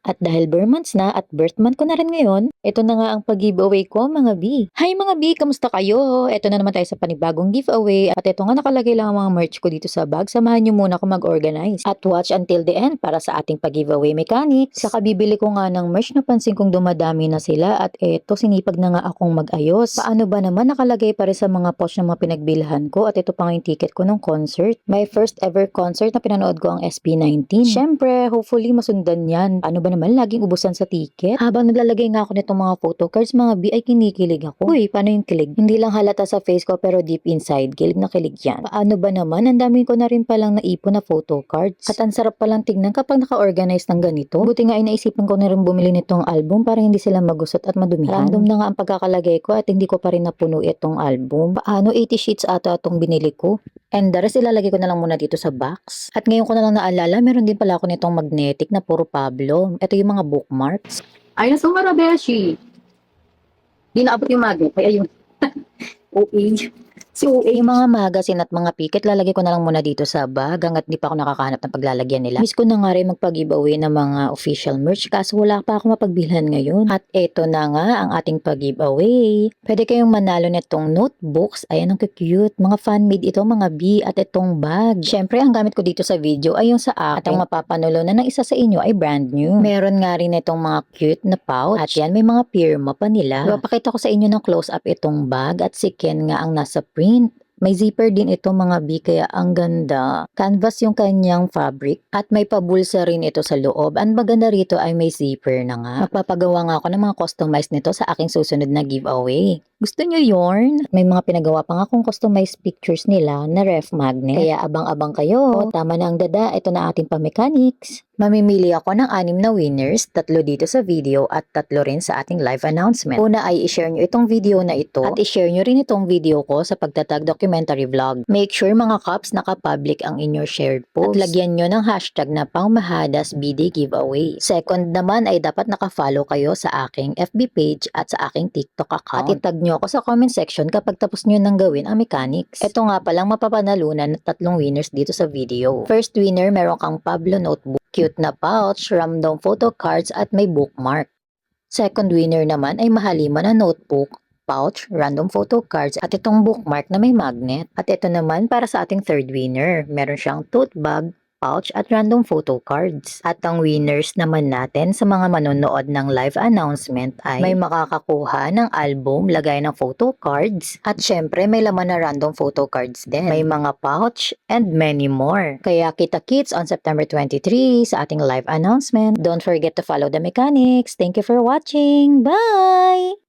At dahil bare months na at birth month ko na rin ngayon, ito na nga ang pag-giveaway ko mga B. Hi mga B, kamusta kayo? Ito na naman tayo sa panibagong giveaway at ito nga nakalagay lang ang mga merch ko dito sa bag. Samahan nyo muna ako mag-organize at watch until the end para sa ating pag-giveaway mechanics. Saka bibili ko nga ng merch na pansin kong dumadami na sila at eto sinipag na nga akong mag-ayos. Paano ba naman nakalagay pa rin sa mga post ng mga pinagbilhan ko at ito pa nga yung ticket ko ng concert. My first ever concert na pinanood ko ang SB19. Syempre, hopefully masundan yan. Paano ba naman laging ubusan sa ticket? Habang naglalagay nga ako nitong mga photo cards, mga B, ay kinikilig ako. Uy, paano yung kilig? Hindi lang halata sa face ko pero deep inside, kilig na kilig yan. Paano ba naman? Ang dami ko na rin palang naipon na photo cards. At ang sarap palang tignan kapag naka-organize ng ganito. Buti nga ay naisipan ko na rin bumili nitong album para hindi sila magusot at madumihan. Random na nga ang pagkakalagay ko at hindi ko pa rin napuno itong album. Paano 80 sheets ata itong binili ko? And the rest ilalagay ko na lang muna dito sa box. At ngayon ko na lang naalala, meron din pala ako nitong magnetic na puro Pablo. Ito yung mga bookmarks. Ay, nasa Marabeshi. Di naabot yung magnet. Ay, ayun. OA. Si OA. Yung mga magazine at mga piket, lalagay ko na lang muna dito sa bag hanggat di pa ako nakakahanap ng paglalagyan nila. Miss ko na nga rin magpag-giveaway ng mga official merch kaso wala pa ako mapagbilhan ngayon. At eto na nga ang ating pag-giveaway. Pwede kayong manalo nitong notebooks. Ayan ang cute. Mga fan-made ito mga B at itong bag. Syempre, ang gamit ko dito sa video ay yung sa akin. At ang mapapanulo na ng isa sa inyo ay brand new. Meron nga rin itong mga cute na pouch. At yan, may mga pirma pa nila. Papakita ko sa inyo ng close-up itong bag at si Ken nga ang nasa print. May zipper din ito mga B kaya ang ganda. Canvas yung kanyang fabric at may pabulsa rin ito sa loob. Ang maganda rito ay may zipper na nga. Magpapagawa nga ako ng mga customized nito sa aking susunod na giveaway. Gusto nyo yarn? May mga pinagawa pa nga akong customized pictures nila na ref magnet. Kaya abang-abang kayo. O, tama na ang dada. Ito na ating pa-mechanics. Mamimili ako ng 6 na winners, 3 dito sa video at 3 rin sa ating live announcement. Una ay i-share nyo itong video na ito at i-share nyo rin itong video ko sa pagtatag documentary vlog. Make sure mga kaps naka-public ang inyo shared post at lagyan nyo ng hashtag na pangmahadas BD giveaway. Second naman ay dapat naka-follow kayo sa aking FB page at sa aking TikTok account. At itag nyo ako sa comment section kapag tapos nyo nang gawin ang mechanics. Ito nga palang mapapanalunan ng 3 winners dito sa video. First winner, meron kang Pablo notebook, cute na pouch, random photo cards at may bookmark. Second winner naman ay Mahalima na notebook, pouch, random photo cards at itong bookmark na may magnet. At ito naman para sa ating third winner, meron siyang tote bag, pouch at random photo cards. At ang winners naman natin sa mga manonood ng live announcement ay may makakakuha ng album, lagay ng photo cards at syempre may laman na random photo cards din. May mga pouch and many more. Kaya kita-kits on September 23 sa ating live announcement. Don't forget to follow the mechanics. Thank you for watching. Bye!